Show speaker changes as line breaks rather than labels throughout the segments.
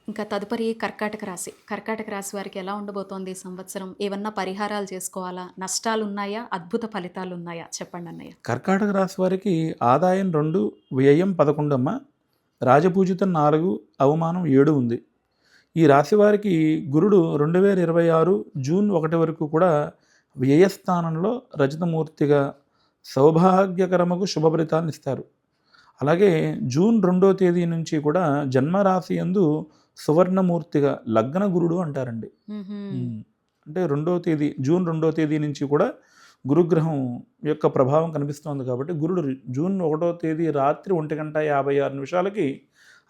ఇంకా తదుపరి కర్కాటక రాశి. కర్కాటక రాశి వారికి ఎలా ఉండబోతోంది ఈ సంవత్సరం? ఏవన్నా పరిహారాలు చేసుకోవాలా? నష్టాలున్నాయా? అద్భుత ఫలితాలున్నాయా? చెప్పండన్నయ్య.
కర్కాటక రాశి వారికి ఆదాయం 2, వ్యయం 11 అమ్మ. రాజపూజితం 4, అవమానం 7 ఉంది. ఈ రాశి వారికి గురుడు 2026 జూన్ 1 వరకు కూడా వ్యయస్థానంలో రజతమూర్తిగా సౌభాగ్యకరముకు శుభఫలితాన్ని ఇస్తారు. అలాగే జూన్ 2వ తేదీ నుంచి కూడా జన్మరాశి యందు సువర్ణమూర్తిగా లగ్న గురుడు అంటారండి.
హుహు.
అంటే జూన్ 2వ తేదీ నుంచి కూడా గురుగ్రహం యొక్క ప్రభావం కనిపిస్తోంది కాబట్టి గురుడు జూన్ 1వ తేదీ రాత్రి 1:56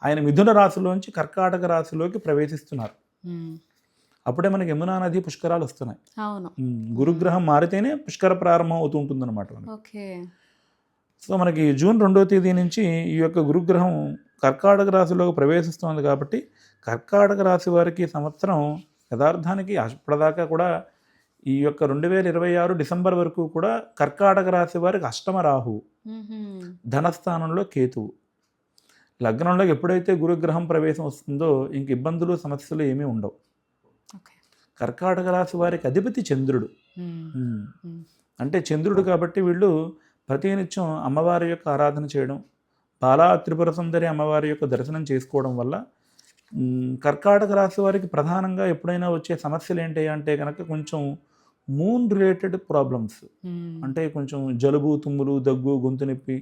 ఆయన మిథున రాశిలోంచి కర్కాటక రాశిలోకి ప్రవేశిస్తున్నారు.
హ్మ్.
అప్పుడే మనకి యమునా నది పుష్కరాలు వస్తున్నాయి.
అవును.
గురుగ్రహం మారితేనే పుష్కర ప్రారంభం అవుతూ ఉంటుందన్నమాట మనకి.
ఓకే.
సో మనకి జూన్ 2వ తేదీ నుంచి ఈ యొక్క గురుగ్రహం కర్కాటక రాశిలోకి ప్రవేశిస్తోంది కాబట్టి కర్కాటక రాశి వారికి ఈ సంవత్సరం యథార్థానికి అప్పటిదాకా కూడా ఈ యొక్క 2026 డిసెంబర్ వరకు కూడా కర్కాటక రాశి వారికి అష్టమ రాహువు,
హుహు.
ధనస్థానంలో కేతువు. లగ్నంలోకి ఎప్పుడైతే గురుగ్రహం ప్రవేశం వస్తుందో ఇంక ఇబ్బందులు సమస్యలు ఏమీ ఉండవు.
ఓకే.
కర్కాటక రాశి వారికి అధిపతి చంద్రుడు.
హ్మ్.
ఉమ్.
హ్మ్.
అంటే చంద్రుడు కాబట్టి వీళ్ళు ప్రతినిత్యం అమ్మవారి యొక్క ఆరాధన చేయడం, బాలా త్రిపుర సుందరి అమ్మవారి యొక్క దర్శనం చేసుకోవడం వల్ల కర్కాటక రాశి వారికి ప్రధానంగా ఎప్పుడైనా వచ్చే సమస్యలు ఏంటి అంటే కనుక కొంచెం మూన్ రిలేటెడ్ ప్రాబ్లమ్స్,
హ్మ్.
అంటే కొంచెం జలుబు, తుమ్ములు, దగ్గు, గొంతు నొప్పి,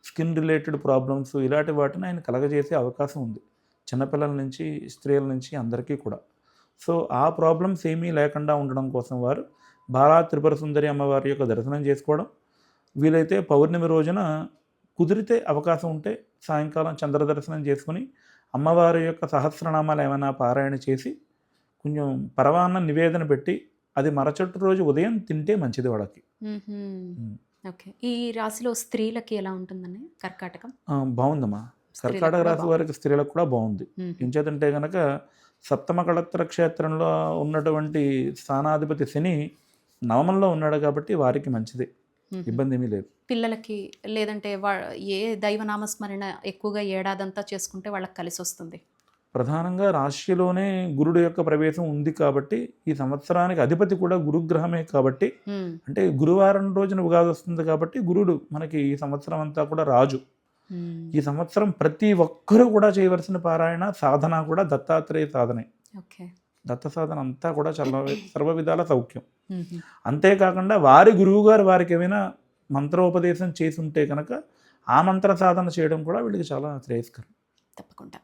స్కిన్ రిలేటెడ్ ప్రాబ్లమ్స్ ఇలాంటి వాటిని ఆయన కలగజేసే అవకాశం ఉంది, చిన్నపిల్లల నుంచి స్త్రీల నుంచి అందరికీ కూడా. సో ఆ ప్రాబ్లమ్స్ ఏమీ లేకుండా ఉండడం కోసం వారు బాలా త్రిపుర సుందరి అమ్మవారి యొక్క దర్శనం చేసుకోవడం, వీలైతే పౌర్ణమి రోజున కుదిరితే అవకాశం ఉంటే సాయంకాలం చంద్ర దర్శనం చేసుకుని అమ్మవారి యొక్క సహస్రనామాలు ఏమైనా పారాయణ చేసి కొంచెం పరవాన్నం నివేదన పెట్టి అది మరచట్టు రోజు ఉదయం తింటే మంచిది వాళ్ళకి.
హుహు. ఓకే. ఈ రాశిలో స్త్రీలకి ఎలా ఉంటుందండి కర్కాటకం?
బాగుందమ్మా.
స్త్రీలకు
కర్కాటక
కూడా
రాశి వారికి స్త్రీలకు కూడా బాగుంది.
హుహు.
ఎంచేతంటే కనుక సప్తమ కళత్ర క్షేత్రంలో ఉన్నటువంటి స్థానాధిపతి శని నవమంలో ఉన్నాడు కాబట్టి వారికి మంచిదే,
హుహు.
ఇబ్బంది ఏమీ లేదు.
పిల్లలకి లేదంటే ఏ దైవనామస్మరణ ఎక్కువగా ఏడాదంతా చేసుకుంటే వాళ్ళకి కలిసొస్తుంది?
ప్రధానంగా రాశిలోనే గురుడు యొక్క ప్రవేశం ఉంది కాబట్టి ఈ సంవత్సరానికి అధిపతి కూడా గురుగ్రహమే కాబట్టి,
హ్మ్.
అంటే గురువారం రోజున ఉగాది వస్తుంది కాబట్టి గురుడు మనకి ఈ సంవత్సరం అంతా కూడా రాజు.
హ్మ్.
ఈ సంవత్సరం ప్రతి ఒక్కరూ కూడా చేయవలసిన పారాయణ సాధన కూడా దత్తాత్రేయ సాధనే.
ఓకే.
దత్త సాధన అంతా కూడా సర్వ విధాల సౌఖ్యం.
హుహు.
అంతేకాకుండా వారి గురువుగారు వారికి ఏమైనా మంత్రోపదేశం చేసి ఉంటే కనుక ఆ మంత్ర సాధన చేయడం కూడా వీళ్ళకి చాలా శ్రేయస్కరం.
తప్పకుండా.